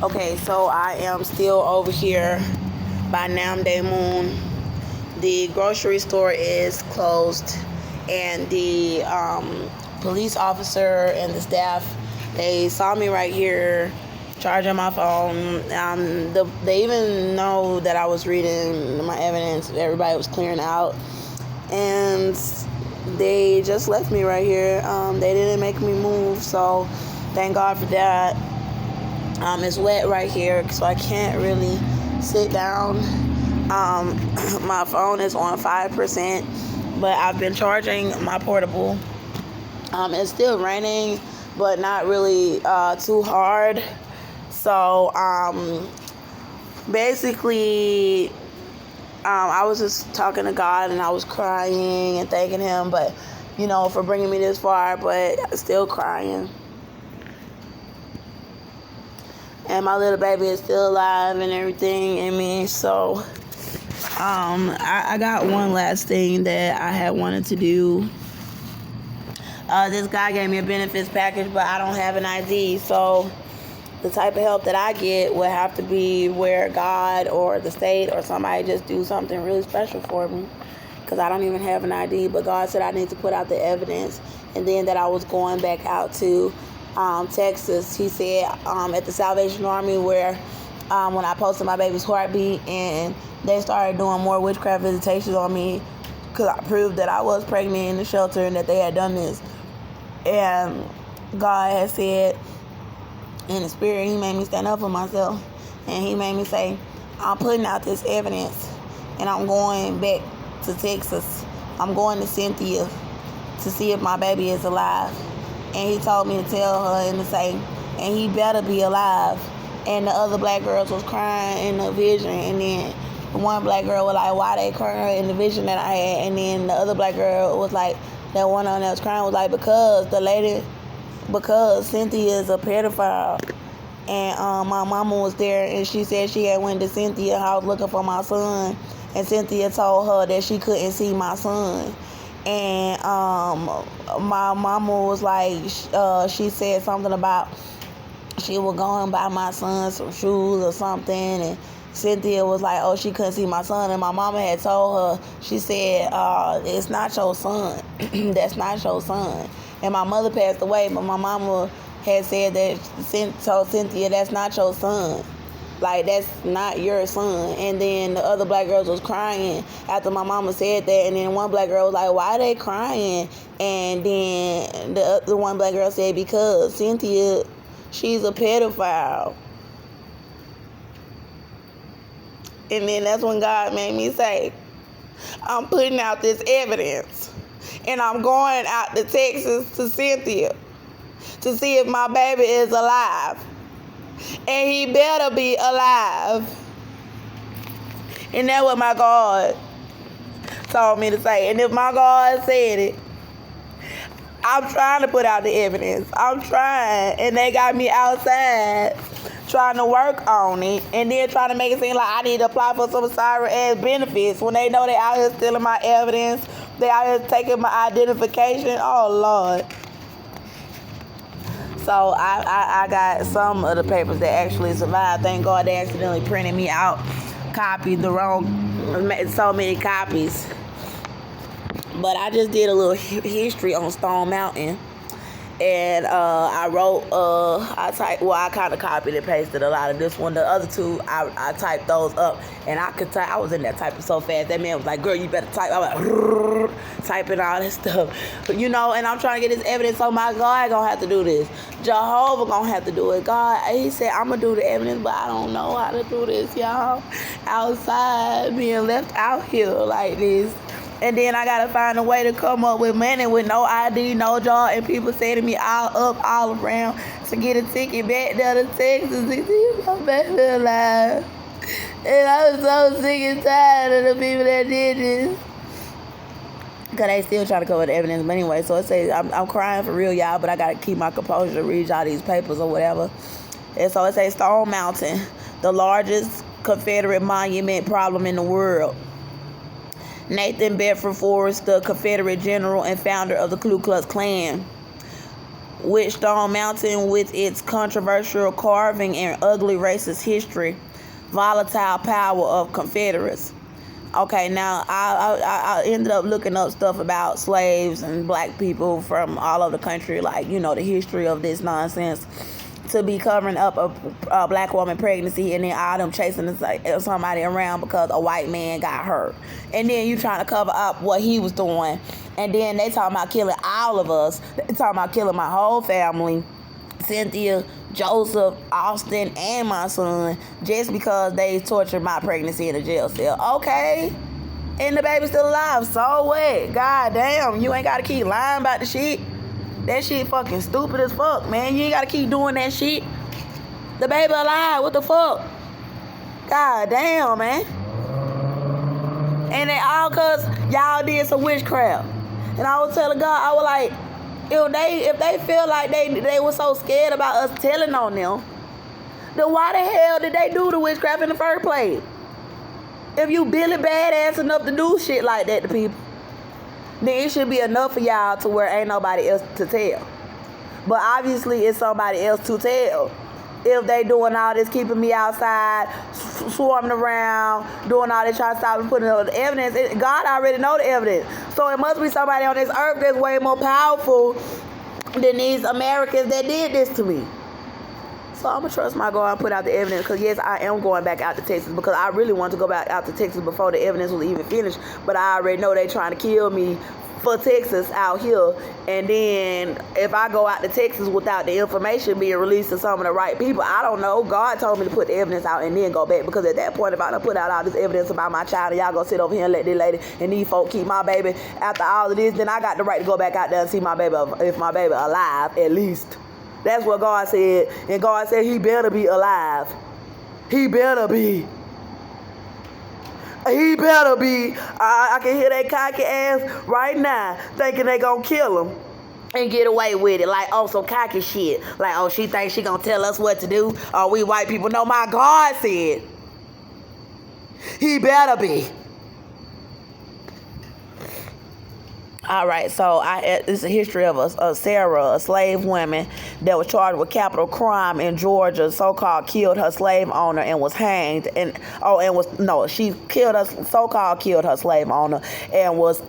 Okay, so I am still over here by Namdae Moon. The grocery store is closed, and the police officer and the staff, they saw me right here charging my phone. They even know that I was reading my evidence. Everybody was clearing out, and they just left me right here. They didn't make me move, so thank God for that. It's wet right here, so I can't really sit down. My phone is on 5%, but I've been charging my portable. It's still raining, but not really too hard. So basically, I was just talking to God, and I was crying and thanking Him, but for bringing me this far, but still crying. And my little baby is still alive and everything in me. So I got one last thing that I had wanted to do. This guy gave me a benefits package, but I don't have an ID. So the type of help that I get would have to be where God or the state or somebody just do something really special for me, because I don't even have an ID. But God said I need to put out the evidence, and then that I was going back out to Texas. He said at the Salvation Army, where when I posted my baby's heartbeat, and they started doing more witchcraft visitations on me because I proved that I was pregnant in the shelter and that they had done this. And God had said in the spirit, He made me stand up for myself, and He made me say, I'm putting out this evidence, and I'm going back to Texas. I'm going to Cynthia to see if my baby is alive. And He told me to tell her and to say, and he better be alive. And the other black girls was crying in the vision, and then one black girl was like, why they crying in the vision that I had? And then the other black girl was like, that one on that was crying was like, because Cynthia is a pedophile. And my mama was there, and she said she had went to Cynthia's house looking for my son, and Cynthia told her that she couldn't see my son. And my mama was like, she said something about she was going to buy my son some shoes or something, and Cynthia was like, oh, she couldn't see my son. And my mama had told her, she said, it's not your son. That's not your son. And my mother passed away, but my mama had said that, told Cynthia, that's not your son. Like, that's not your son. And then the other black girls was crying after my mama said that. And then one black girl was like, why are they crying? And then the other one black girl said, because Cynthia, she's a pedophile. And then that's when God made me say, I'm putting out this evidence, and I'm going out to Texas to Cynthia to see if my baby is alive. And he better be alive. And that's what my God told me to say. And if my God said it, I'm trying to put out the evidence. I'm trying. And they got me outside trying to work on it, and then trying to make it seem like I need to apply for some sorry-ass benefits when they know they out here stealing my evidence. They out here taking my identification. Oh, Lord. So I got some of the papers that actually survived. Thank God they accidentally printed me out, copied the wrong, so many copies. But I just did a little history on Stone Mountain. And I wrote, I kind of copied and pasted a lot of this one. The other two, I typed those up. And I could type, I was in there typing so fast. That man was like, girl, you better type. I was like, typing all this stuff. And I'm trying to get this evidence, so my God gonna have to do this. Jehovah gonna have to do it. God, He said, I'm gonna do the evidence, but I don't know how to do this, y'all. Outside, being left out here like this. And then I gotta find a way to come up with money with no ID, no job, and people say to me all around to get a ticket back down to Texas to see my baby alive. And I was so sick and tired of the people that did this. Because they still trying to cover the evidence. But anyway, so it says, I'm crying for real, y'all, but I gotta keep my composure to read y'all these papers or whatever. And so it says Stone Mountain, the largest Confederate monument problem in the world. Nathan Bedford Forrest, the Confederate general and founder of the Ku Klux Klan, Witchstone Mountain, with its controversial carving and ugly racist history, volatile power of Confederates. Okay, now I ended up looking up stuff about slaves and black people from all over the country, like, the history of this nonsense, to be covering up a black woman pregnancy, and then all them chasing somebody around because a white man got hurt, and then you trying to cover up what he was doing, and then they talking about killing all of us. They talking about killing my whole family, Cynthia, Joseph, Austin, and my son, just because they tortured my pregnancy in a jail cell. Okay, and the baby's still alive, so what? God damn, you ain't gotta keep lying about the shit. That shit fucking stupid as fuck, man. You ain't gotta keep doing that shit. The baby alive, what the fuck? God damn, man. And they all cause y'all did some witchcraft. And I was telling God, I was like, if they feel like they were so scared about us telling on them, then why the hell did they do the witchcraft in the first place? If you Billy badass enough to do shit like that to people, then it should be enough for y'all to where ain't nobody else to tell. But obviously it's somebody else to tell. If they doing all this, keeping me outside, swarming around, doing all this, trying to stop and putting on the evidence, God already know the evidence. So it must be somebody on this earth that's way more powerful than these Americans that did this to me. So I'm going to trust my God and put out the evidence, because yes, I am going back out to Texas, because I really wanted to go back out to Texas before the evidence was even finished. But I already know they trying to kill me for Texas out here. And then if I go out to Texas without the information being released to some of the right people, I don't know. God told me to put the evidence out and then go back, because at that point, if I don't put out all this evidence about my child and y'all go sit over here and let this lady and these folk keep my baby after all of this, then I got the right to go back out there and see my baby, if my baby alive at least. That's what God said. And God said he better be alive. He better be. He better be. I can hear that cocky ass right now thinking they gonna kill him and get away with it. Like, oh, some cocky shit. Like, oh, she thinks she gonna tell us what to do. Oh, we white people know my God said he better be. All right, so it's a history of a Sarah, a slave woman that was charged with capital crime in Georgia. So-called killed her slave owner and was hanged. She killed her slave owner and was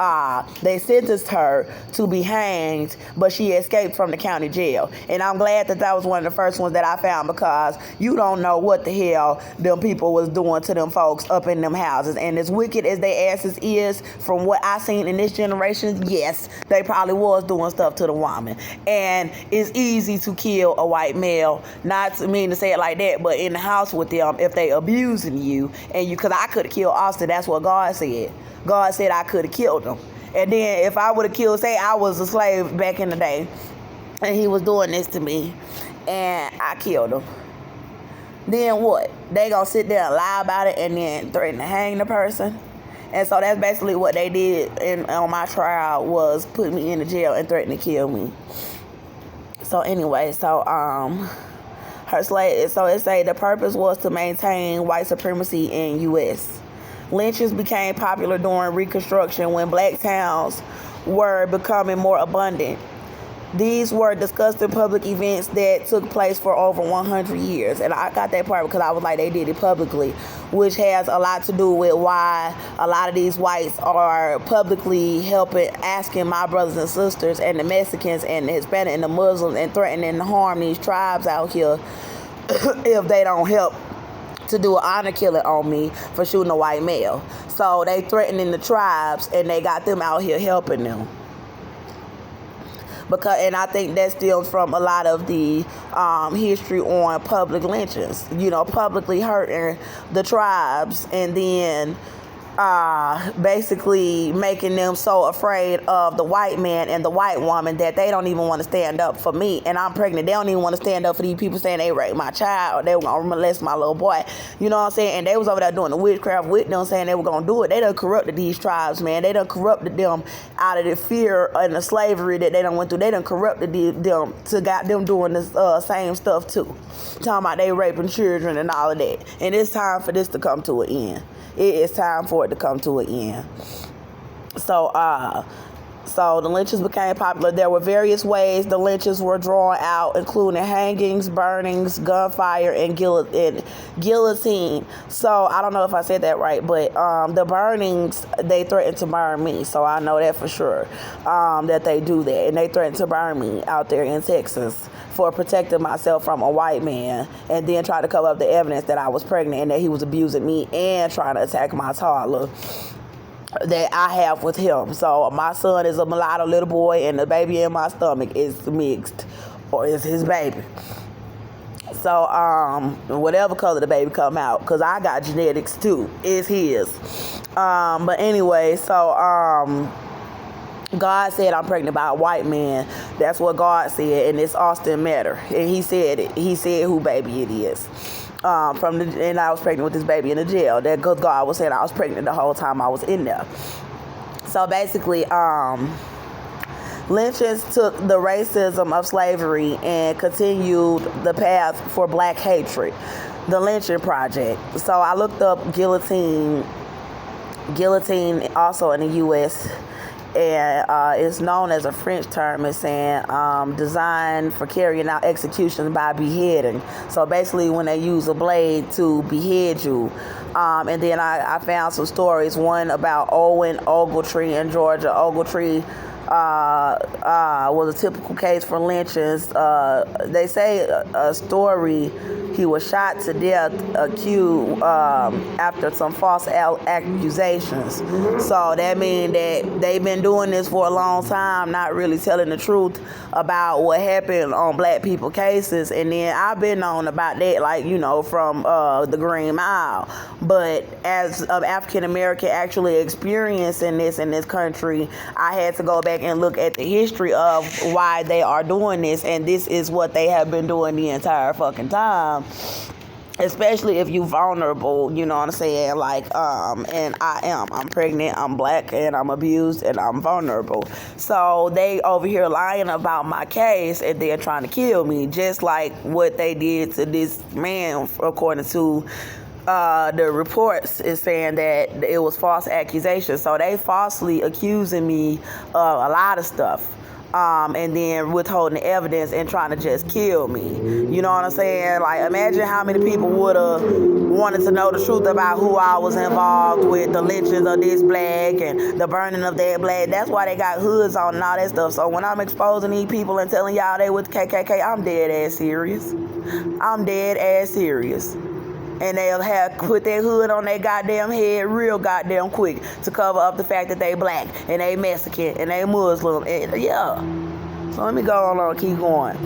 they sentenced her to be hanged, but she escaped from the county jail. And I'm glad that was one of the first ones that I found, because you don't know what the hell them people was doing to them folks up in them houses. And as wicked as they asses is, from what I seen in this generation, yes, they probably was doing stuff to the woman. And it's easy to kill a white male, not to mean to say it like that, but in the house with them, if they abusing you, and because I could have killed Austin, that's what God said. God said I could have killed him. And then if I would have killed, say I was a slave back in the day, and he was doing this to me, and I killed him, then what? They gonna sit there and lie about it and then threaten to hang the person? And so that's basically what they did on my trial, was put me in the jail and threaten to kill me. So anyway, her slave. So it say the purpose was to maintain white supremacy in U.S. Lynchings became popular during Reconstruction when black towns were becoming more abundant. These were discussed in public events that took place for over 100 years. And I got that part because I was like, they did it publicly, which has a lot to do with why a lot of these whites are publicly asking my brothers and sisters and the Mexicans and the Hispanic and the Muslims, and threatening to harm these tribes out here if they don't help to do an honor killing on me for shooting a white male. So they threatening the tribes, and they got them out here helping them. And I think that stems from a lot of the history on public lynchings, publicly hurting the tribes, and then basically making them so afraid of the white man and the white woman that they don't even want to stand up for me. And I'm pregnant. They don't even want to stand up for these people saying they raped my child, or they were going to molest my little boy. You know what I'm saying? And they was over there doing the witchcraft with them, saying they were going to do it. They done corrupted these tribes, man. They done corrupted them out of the fear and the slavery that they done went through. They done corrupted them to got them doing this same stuff too. Talking about they raping children and all of that. And it's time for this to come to an end. It is time for it to come to an end. So So the lynchings became popular. There were various ways the lynchings were drawn out, including hangings, burnings, gunfire, and guillotine. So I don't know if I said that right, but the burnings, they threatened to burn me. So I know that for sure, that they do that. And they threatened to burn me out there in Texas for protecting myself from a white man, and then try to cover up the evidence that I was pregnant and that he was abusing me and trying to attack my toddler that I have with him. So my son is a mulatto little boy, and the baby in my stomach is mixed, or is his baby. So whatever color the baby come out, because I got genetics too, is his. But anyway, so God said I'm pregnant by a white man. That's what God said, and it's Austin Matter, and he said it. He said who baby it is. And I was pregnant with this baby in the jail. That God was saying I was pregnant the whole time I was in there. So basically, lynchings took the racism of slavery and continued the path for black hatred. The lynching project. So I looked up guillotine also in the U.S., and it's known as a French term. It's saying designed for carrying out executions by beheading. So basically when they use a blade to behead you. And then I found some stories, one about Owen Ogletree in Georgia. Ogletree was a typical case for lynchings. They say a story, he was shot to death, accused after some false accusations. So that means that they've been doing this for a long time, not really telling the truth about what happened on black people cases. And then I've been known about that, like, you know, from the Green Mile. But as an African American actually experiencing this in this country, I had to go back and look at the history of why they are doing this, and this is what they have been doing the entire fucking time. Especially if you vulnerable, you know what I'm saying? Like, and I'm pregnant, I'm black, and I'm abused, and I'm vulnerable. So they over here lying about my case, and they're trying to kill me, just like what they did to this man, according to the reports is saying that it was false accusations. So they falsely accusing me of a lot of stuff. And then withholding the evidence and trying to just kill me. You know what I'm saying? Like, imagine how many people would have wanted to know the truth about who I was involved with, the lynchings of this black and the burning of that black. That's why they got hoods on and all that stuff. So when I'm exposing these people and telling y'all they with KKK, I'm dead ass serious. I'm dead ass serious. And they'll have put their hood on their goddamn head real goddamn quick to cover up the fact that they black and they Mexican and they Muslim. And yeah. So let me go on and keep going.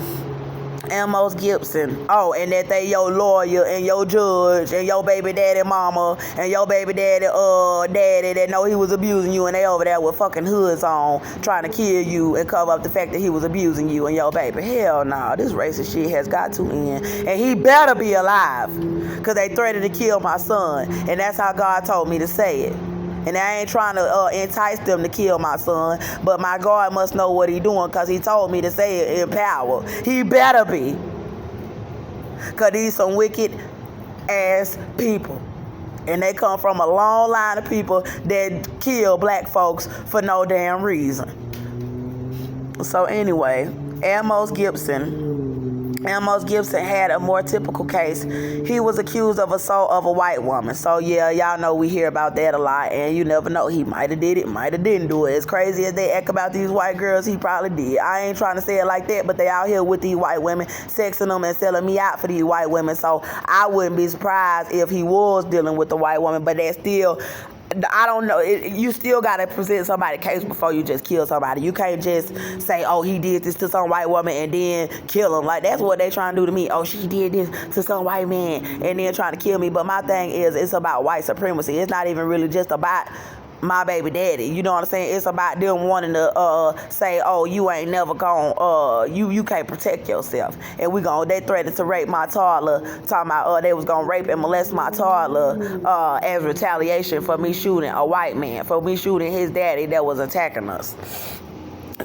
Amos Gibson. Oh, and that they your lawyer and your judge and your baby daddy mama and your baby daddy daddy that know he was abusing you, and they over there with fucking hoods on trying to kill you and cover up the fact that he was abusing you and your baby. Hell no, this racist shit has got to end, and he better be alive, because they threatened to kill my son, and that's how God told me to say it. And I ain't trying to entice them to kill my son, but my God must know what he doing, because he told me to say it in power. He better be. Because these some wicked ass people. And they come from a long line of people that kill black folks for no damn reason. So anyway, Amos Gibson had a more typical case. He was accused of assault of a white woman. So yeah, y'all know we hear about that a lot, and you never know. He might have did it, might have didn't do it. As crazy as they act about these white girls, he probably did. I ain't trying to say it like that, but they out here with these white women, sexing them and selling me out for these white women. So I wouldn't be surprised if he was dealing with the white woman, but that's still, I don't know. You still got to present somebody's case before you just kill somebody. You can't just say, oh, he did this to some white woman and then kill him. Like, that's what they trying to do to me. Oh, she did this to some white man and then trying to kill me. But my thing is, it's about white supremacy. It's not even really just about my baby daddy. You know what I'm saying? It's about them wanting to say, oh, you ain't never gonna, you can't protect yourself. And they threatened to rape my toddler, talking about they was gonna rape and molest my toddler as retaliation for me shooting a white man, for me shooting his daddy that was attacking us.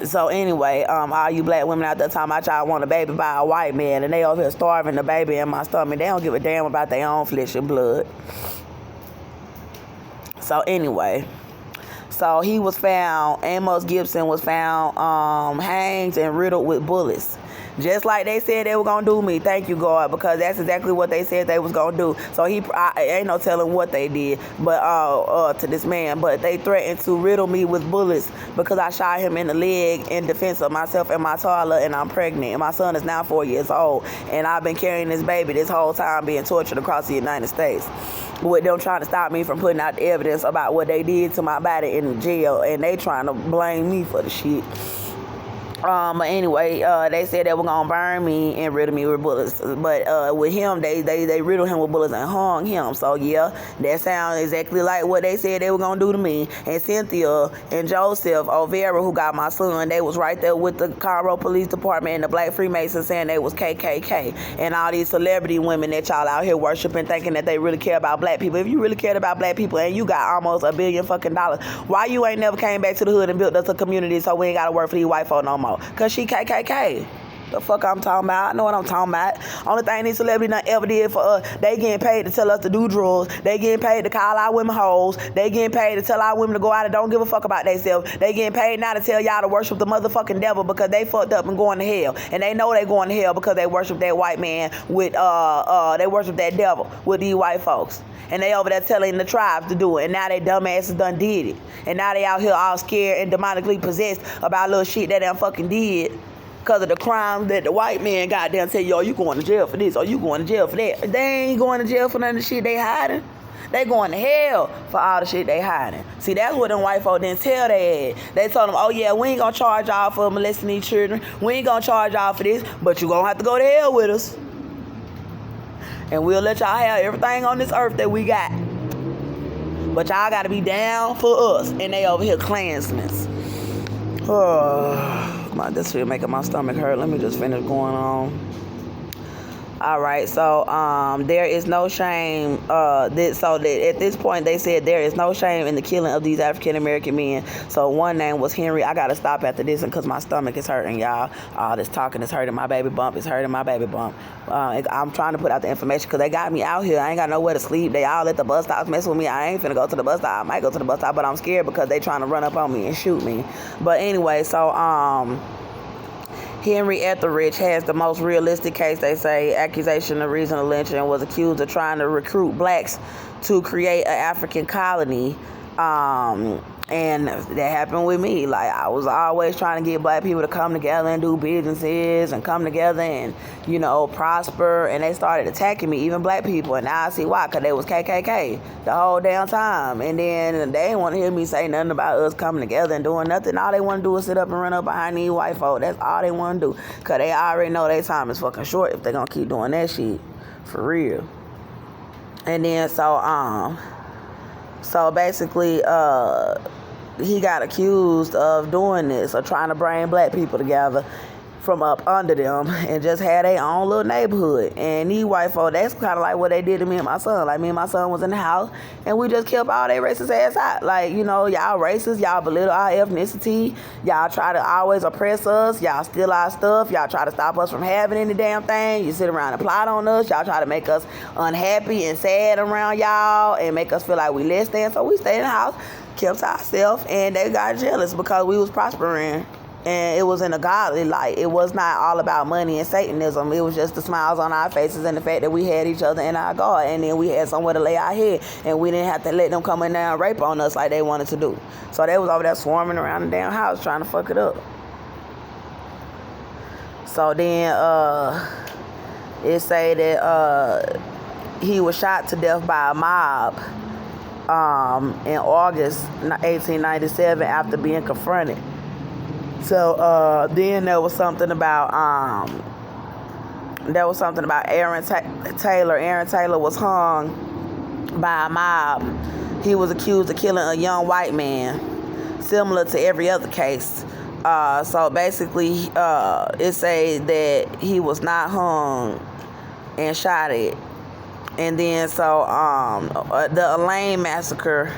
So anyway, all you black women out there talking about y'all want a baby by a white man, and they over here starving the baby in my stomach. They don't give a damn about their own flesh and blood. So anyway, So he was found, Amos Gibson was found hanged and riddled with bullets. Just like they said they were going to do me. Thank you, God, because that's exactly what they said they was going to do. So ain't no telling what they did but to this man. But they threatened to riddle me with bullets because I shot him in the leg in defense of myself and my toddler, and I'm pregnant. And my son is now 4 years old. And I've been carrying this baby this whole time being tortured across the United States, with them trying to stop me from putting out the evidence about what they did to my body in jail. And they trying to blame me for the shit. But anyway, they said they were gonna burn me and riddle me with bullets. But with him, they riddled him with bullets and hung him. So yeah, that sounds exactly like what they said they were gonna do to me. And Cynthia and Joseph O'Vera, who got my son, they was right there with the Cairo Police Department and the Black Freemasons saying they was KKK. And all these celebrity women that y'all out here worshiping, thinking that they really care about black people. If you really cared about black people and you got almost $1 billion fucking dollars, why you ain't never came back to the hood and built us a community so we ain't gotta work for these white folk no more? Cause she KKK. The fuck I'm talking about? I know what I'm talking about. Only thing these celebrities done ever did for us, they getting paid to tell us to do drugs. They getting paid to call our women hoes. They getting paid to tell our women to go out and don't give a fuck about themselves. They getting paid now to tell y'all to worship the motherfucking devil because they fucked up and going to hell. And they know they going to hell because they worship that white man with they worship that devil with these white folks. And they over there telling the tribes to do it. And now they dumbasses done did it. And now they out here all scared and demonically possessed about little shit that they done fucking did. Because of the crime that the white man goddamn tell you, oh, you going to jail for this, or you going to jail for that. They ain't going to jail for none of the shit they hiding. They going to hell for all the shit they hiding. See, that's what them white folk didn't tell they had. They told them, oh yeah, we ain't gonna charge y'all for molesting these children. We ain't gonna charge y'all for this, but you gonna have to go to hell with us. And we'll let y'all have everything on this earth that we got. But y'all gotta be down for us. And they over here Klansmen. Oh, this shit making my stomach hurt. Let me just finish going on. All right, so there is no shame. So that at this point, they said there is no shame in the killing of these African American men. So one name was Henry. I gotta stop after this because my stomach is hurting, y'all. All this talking is hurting my baby bump. It's hurting my baby bump. I'm trying to put out the information because they got me out here. I ain't got nowhere to sleep. They all at the bus stops messing with me. I ain't finna go to the bus stop. I might go to the bus stop, but I'm scared because they trying to run up on me and shoot me. But anyway, so Henry Etheridge has the most realistic case, they say, accusation of reasonable lynching, and was accused of trying to recruit blacks to create an African colony. And that happened with me. Like, I was always trying to get black people to come together and do businesses and come together and, you know, prosper. And they started attacking me, even black people. And now I see why, because they was KKK the whole damn time. And then they didn't want to hear me say nothing about us coming together and doing nothing. All they want to do is sit up and run up behind these white folk. That's all they want to do. Because they already know their time is fucking short if they going to keep doing that shit. For real. And then, so basically, he got accused of doing this, of trying to bring black people together from up under them and just had their own little neighborhood. And these white folk, that's kind of like what they did to me and my son. Like, me and my son was in the house and we just killed all their racist ass out. Like, you know, y'all racist, y'all belittle our ethnicity, y'all try to always oppress us, y'all steal our stuff, y'all try to stop us from having any damn thing, you sit around and plot on us, y'all try to make us unhappy and sad around y'all and make us feel like we less than. So we stayed in the house, kept to ourselves, and they got jealous because we was prospering. And it was in a godly light. It was not all about money and Satanism. It was just the smiles on our faces and the fact that we had each other in our God. And then we had somewhere to lay our head. And we didn't have to let them come in there and rape on us like they wanted to do. So they was over there swarming around the damn house trying to fuck it up. So then it say that he was shot to death by a mob in August 1897 after being confronted. So then there was something about Aaron Taylor. Aaron Taylor was hung by a mob. He was accused of killing a young white man, similar to every other case. So basically, it say that he was not hung and shot at. And then so the Elaine massacre,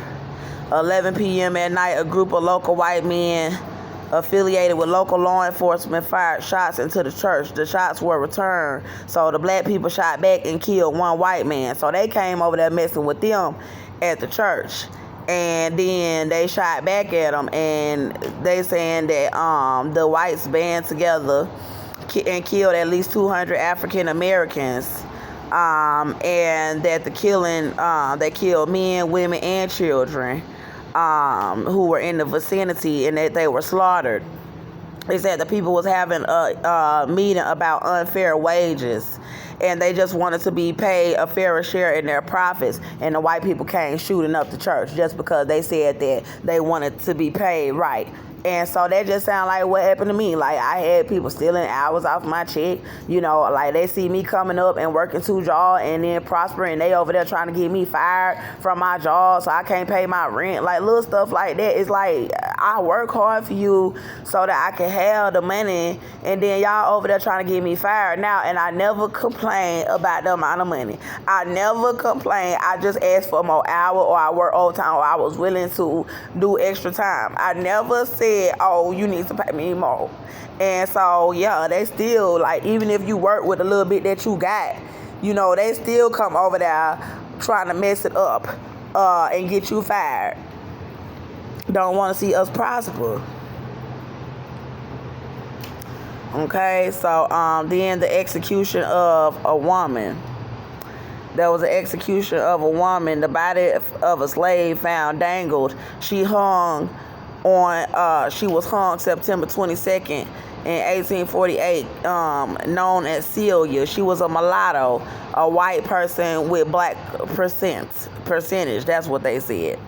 11 p.m. at night, a group of local white men affiliated with local law enforcement fired shots into the church. The shots were returned. So the black people shot back and killed one white man. So they came over there messing with them at the church. And then they shot back at them, and they saying that the whites band together and killed at least 200 African Americans, and that the killing, they killed men, women, and children who were in the vicinity, and that they were slaughtered. They said the people was having a meeting about unfair wages, and they just wanted to be paid a fairer share in their profits, and the white people came shooting up the church just because they said that they wanted to be paid right. And so that just sound like what happened to me. Like, I had people stealing hours off my check. You know, like, they see me coming up and working 2 jobs and then prospering. They over there trying to get me fired from my job so I can't pay my rent. Like, little stuff like that. It's like, I work hard for you so that I can have the money, and then y'all over there trying to get me fired now. And I never complain about the amount of money. I never complain. I just asked for more hour, or I work overtime, or I was willing to do extra time. I never said, oh, you need to pay me more. And so, yeah, they still, like, even if you work with a little bit that you got, you know, they still come over there trying to mess it up and get you fired. Don't want to see us prosper. Okay, so then the execution of a woman. There was an execution of a woman. The body of a slave found dangled. She was hung September 22nd in 1848, known as Celia. She was a mulatto, a white person with black percentage. That's what they said.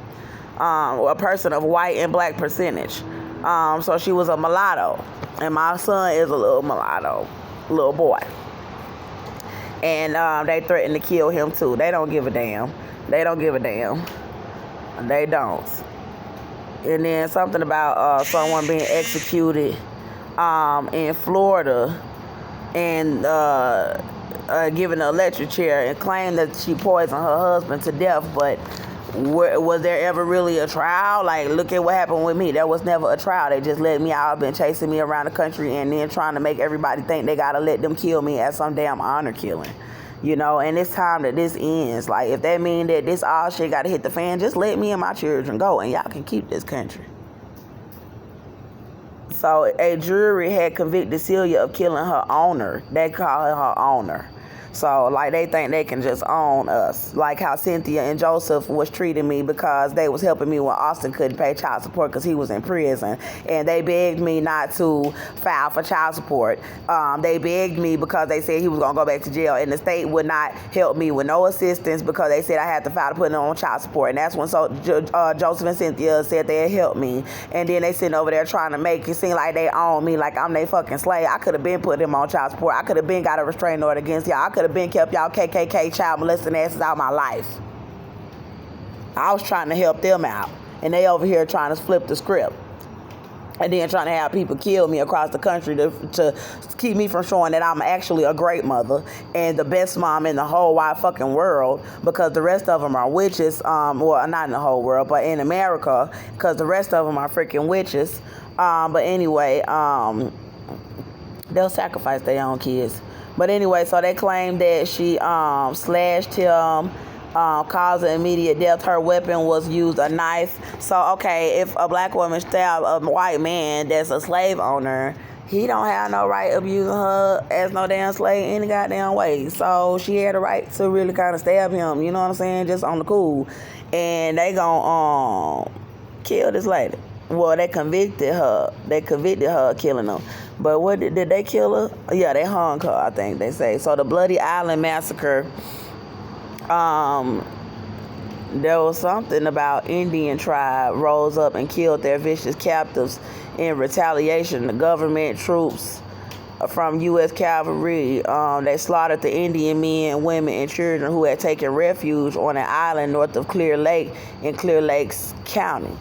A person of white and black percentage. So she was a mulatto. And my son is a little mulatto, little boy. And they threatened to kill him too. They don't give a damn. They don't give a damn. They don't. And then something about someone being executed in Florida and given an electric chair, and claimed that she poisoned her husband to death. But was there ever really a trial? Like, look at what happened with me. There was never a trial. They just let me out, been chasing me around the country, and then trying to make everybody think they gotta let them kill me as some damn honor killing. You know, and it's time that this ends. Like, if that mean that this all shit gotta hit the fan, just let me and my children go, and y'all can keep this country. So a jury had convicted Celia of killing her owner. They call her owner. So, like, they think they can just own us. Like how Cynthia and Joseph was treating me because they was helping me when Austin couldn't pay child support because he was in prison. And they begged me not to file for child support. They begged me because they said he was going to go back to jail. And the state would not help me with no assistance because they said I had to file to put him on child support. And that's when Joseph and Cynthia said they'd help me. And then they sitting over there trying to make it seem like they own me, like I'm their fucking slave. I could have been put him on child support. I could have been got a restraining order against y'all. I could have been kept y'all KKK child molesting asses out my life. I was trying to help them out, and they over here trying to flip the script, and then trying to have people kill me across the country to keep me from showing that I'm actually a great mother and the best mom in the whole wide fucking world, because the rest of them are witches. Well, not in the whole world, but in America, because the rest of them are freaking witches. But anyway, they'll sacrifice their own kids. But anyway, so they claim that she slashed him, causing immediate death. Her weapon was used, a knife. So, okay, if a black woman stabbed a white man that's a slave owner, he don't have no right of using her as no damn slave any goddamn way. So she had a right to really kind of stab him, you know what I'm saying, just on the cool. And they gonna kill this lady. Well, they convicted her. They convicted her of killing him. But what did they kill her? Yeah, they hung her, I think they say. So the Bloody Island Massacre, there was something about Indian tribe rose up and killed their vicious captives in retaliation. The government troops from U.S. cavalry, they slaughtered the Indian men, women, and children who had taken refuge on an island north of Clear Lake in Clear Lakes County.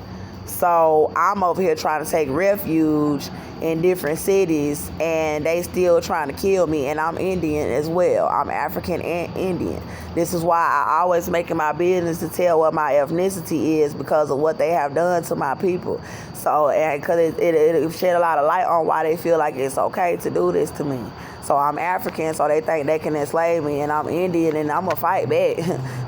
So I'm over here trying to take refuge in different cities, and they still trying to kill me, and I'm Indian as well. I'm African and Indian. This is why I always make it my business to tell what my ethnicity is, because of what they have done to my people. So, because it shed a lot of light on why they feel like it's okay to do this to me. So I'm African, so they think they can enslave me, and I'm Indian, and I'm gonna fight back.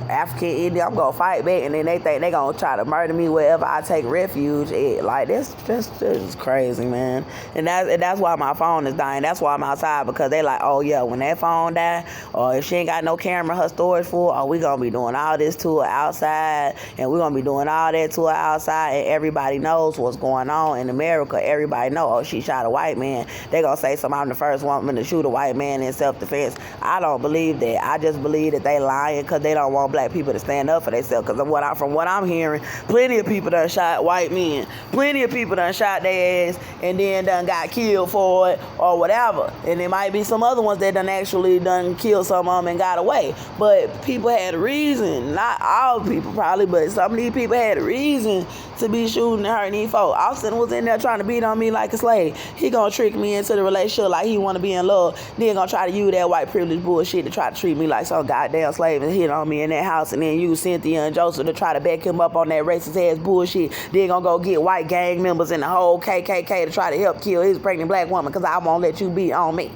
African Indian, I'm gonna fight back, and then they think they gonna try to murder me wherever I take refuge at. Like, this is crazy, man. And that's why my phone is dying. That's why I'm outside, because they like, oh yeah, when that phone die, or if she ain't got no camera her storage full, oh, we gonna be doing all this to her outside, and we gonna be doing all that to her outside, and everybody knows what's going on in America. Everybody know, oh, she shot a white man. They gonna say I'm the first woman to shoot a white man in self-defense. I don't believe that. I just believe that they lying because they don't want black people to stand up for themselves. Because from what I'm hearing, plenty of people done shot white men. Plenty of people done shot their ass and then done got killed for it or whatever. And there might be some other ones that done actually done killed some of them and got away. But people had a reason. Not all people probably, but some of these people had a reason to be shooting and hurting these folks. Austin was in there trying to beat on me like a slave. He gonna trick me into the relationship like he want to be in love, then gonna try to use that white privilege bullshit to try to treat me like some goddamn slave and hit on me in that house, and then use Cynthia and Joseph to try to back him up on that racist ass bullshit. Then gonna go get white gang members and the whole KKK to try to help kill his pregnant black woman because I won't let you beat on me.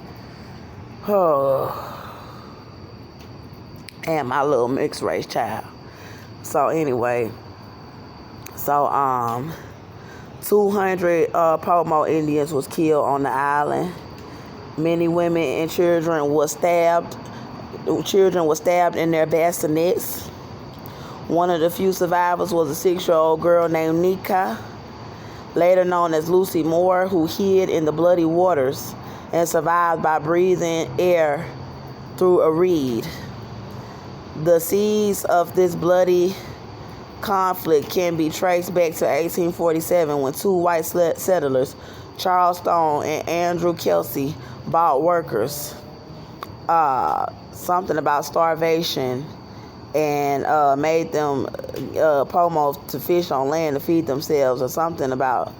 And my little mixed race child. So anyway, 200 Pomo Indians was killed on the island. Many women and children were stabbed. Children were stabbed in their bassinets. One of the few survivors was a 6-year-old girl named Nika, later known as Lucy Moore, who hid in the bloody waters and survived by breathing air through a reed. The seeds of this bloody conflict can be traced back to 1847 when two white settlers, Charles Stone and Andrew Kelsey, bought workers something about starvation and made them Pomo to fish on land to feed themselves, or something about,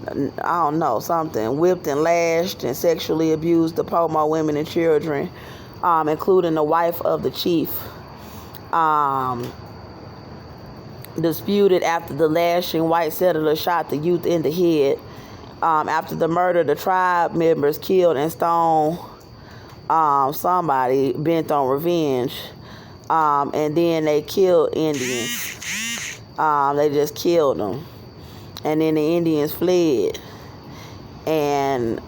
I don't know, something. Whipped and lashed and sexually abused the Pomo women and children, including the wife of the chief. Disputed after the lashing, white settlers shot the youth in the head. After the murder, the tribe members killed and stoned somebody bent on revenge. And then they killed Indians. They just killed them. And then the Indians fled. And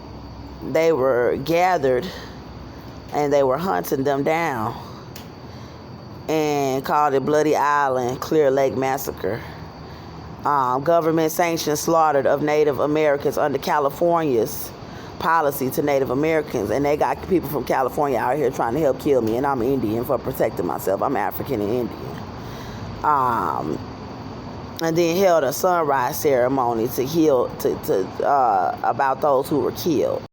they were gathered and they were hunting them down and called it Bloody Island Clear Lake Massacre. Government sanctioned slaughter of Native Americans under California's policy to Native Americans, and they got people from California out here trying to help kill me, and I'm Indian for protecting myself. I'm African and Indian. And then held a sunrise ceremony to heal about those who were killed.